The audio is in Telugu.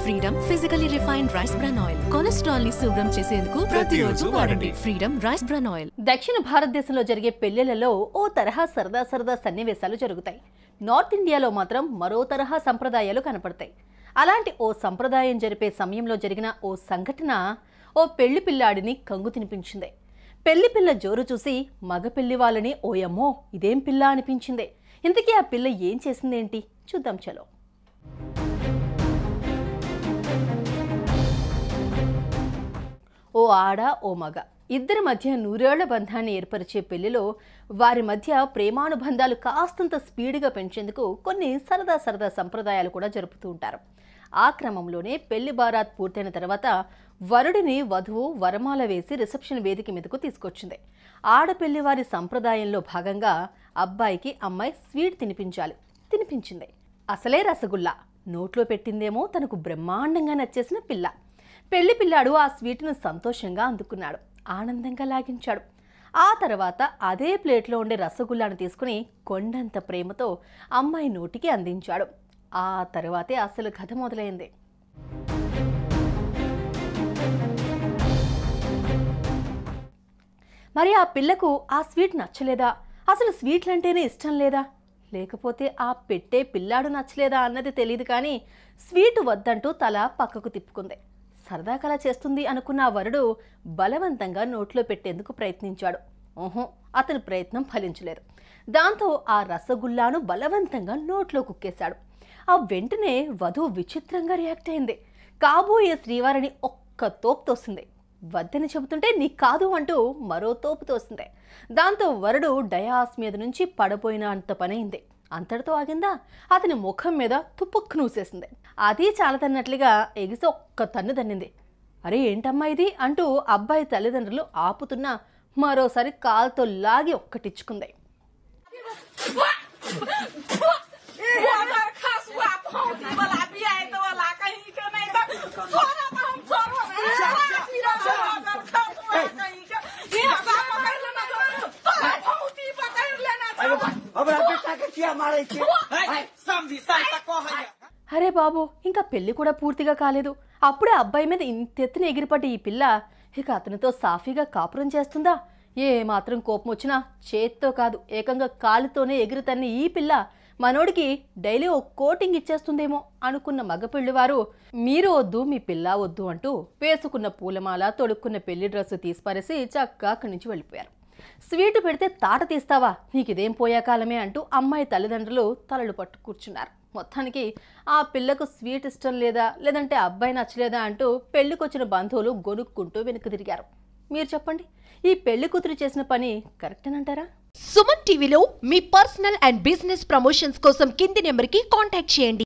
Freedom physically refined rice bran oil cholesterol ని శుభ్రం చేసేందుకు ప్రతిరోజు వాడండి. Freedom rice bran oil. దక్షిణ భారతదేశంలో జరిగే పెళ్లిళ్లలో ఓ తరహా సరదా సన్నివేశాలు జరుగుతాయి. నార్త్ ఇండియాలో మాత్రం మరో తరహా సంప్రదాయాలు కనపడతాయి. అలాంటి ఓ సంప్రదాయం జరిపే సమయంలో జరిగిన ఓ సంఘటన ఓ పెళ్లి పిల్లాడిని కంగు తినిపించింది. పెళ్లి పిల్ల జోరు చూసి మగ పెళ్లి వాళ్ళని ఓయమ్మో ఇదేం పిల్ల అనిపించింది. ఇంతకీ ఆ పిల్ల ఏం చేసిందేంటి చూద్దాం చలో. ఓ ఆడ ఓ మగ ఇద్దరి మధ్య నూరేళ్ల బంధాన్ని ఏర్పరిచే పెళ్లిలో వారి మధ్య ప్రేమానుబంధాలు కాస్తంత స్పీడ్గా పెంచేందుకు కొన్ని సరదా సంప్రదాయాలు కూడా జరుపుతూ ఉంటారు. ఆ క్రమంలోనే పెళ్లి బారాత్ పూర్తయిన తర్వాత వరుడిని వధువు వరమాల వేసి రిసెప్షన్ వేదిక మీదకు తీసుకొచ్చింది. ఆడపెళ్లి వారి సంప్రదాయంలో భాగంగా అబ్బాయికి అమ్మాయి స్వీట్ తినిపించింది. అసలే రసగుల్లా నోట్లో పెట్టిందేమో తనకు బ్రహ్మాండంగా నచ్చేసిన పిల్ల. పెళ్లి పిల్లాడు ఆ స్వీట్ను సంతోషంగా అందుకున్నాడు, ఆనందంగా లాగించాడు. ఆ తర్వాత అదే ప్లేట్లో ఉండే రసగుల్లాను తీసుకుని కొండంత ప్రేమతో అమ్మాయి నోటికి అందించాడు. ఆ తర్వాతే అసలు కథ మొదలైంది. మరి ఆ పిల్లకు ఆ స్వీట్ నచ్చలేదా, అసలు స్వీట్లంటేనే ఇష్టం లేదా, లేకపోతే ఆ పెట్టే పిల్లాడు నచ్చలేదా అన్నది తెలియదు. కానీ స్వీటు వద్దంటూ తల పక్కకు తిప్పుకుంది. సరదా కళ చేస్తుంది అనుకున్న ఆ వరుడు బలవంతంగా నోట్లో పెట్టేందుకు ప్రయత్నించాడు. అతని ప్రయత్నం ఫలించలేదు. దాంతో ఆ రసగుల్లాను బలవంతంగా నోట్లో కుక్కేశాడు. ఆ వెంటనే వధువు విచిత్రంగా రియాక్ట్ అయింది. కాబోయే శ్రీవారిని ఒక్క తోపు తోసింది. వద్దని చెబుతుంటే నీ కాదు అంటూ మరో తోపు తోసింది. దాంతో వరుడు డయాస్ మీద నుంచి పడబోయిన అంత పనైంది. అంతటితో ఆగిందా, అతని ముఖం మీద తుప్పుక్కు నూసేసింది. అది చాలదన్నట్లుగా ఎగిసి ఒక్క తన్ను తన్నింది. అరే ఏంటమ్మా ఇది అంటూ అబ్బాయి తల్లిదండ్రులు ఆపుతున్నా మరోసారి కాలుతో లాగి ఒక్కటిచ్చుకుంది. అరే బాబు, ఇంకా పెళ్లి కూడా పూర్తిగా కాలేదు, అప్పుడే అబ్బాయి మీద ఇంతెత్తున ఎగిరిపట్టి ఈ పిల్ల ఇక అతనితో సాఫీగా కాపురం చేస్తుందా? ఏ మాత్రం కోపం వచ్చినా చేత్తో కాదు ఏకంగా కాలుతోనే ఎగిరితన్ని ఈ పిల్ల మనోడికి డైలీ ఓ కోటింగ్ ఇచ్చేస్తుందేమో అనుకున్న మగపిల్లివారు మీరు వద్దు మీ పిల్ల వద్దు అంటూ వేసుకున్న పూలమాల తొడుక్కున్న పెళ్లి డ్రెస్సు తీసిపారేసి చక్కగా అక్కడి నుంచి వెళ్ళిపోయారు. స్వీటు పెడితే తాట తీస్తావా, నీకిదేం పోయాకాలమే అంటూ అమ్మాయి తల్లిదండ్రులు తలలు పట్టు కూర్చున్నారు. మొత్తానికి ఆ పిల్లకు స్వీట్ ఇష్టం లేదా, లేదంటే అబ్బాయి నచ్చలేదా అంటూ పెళ్లికొచ్చిన బంధువులు గొనుక్కుంటూ వెనక్కి తిరిగారు. మీరు చెప్పండి, ఈ పెళ్లి కూతురు చేసిన పని కరెక్టేనంటారా? సుమన్ టీవీలో మీ పర్సనల్ అండ్ బిజినెస్ ప్రమోషన్స్ కోసం కింది నెంబర్కి కాంటాక్ట్ చేయండి.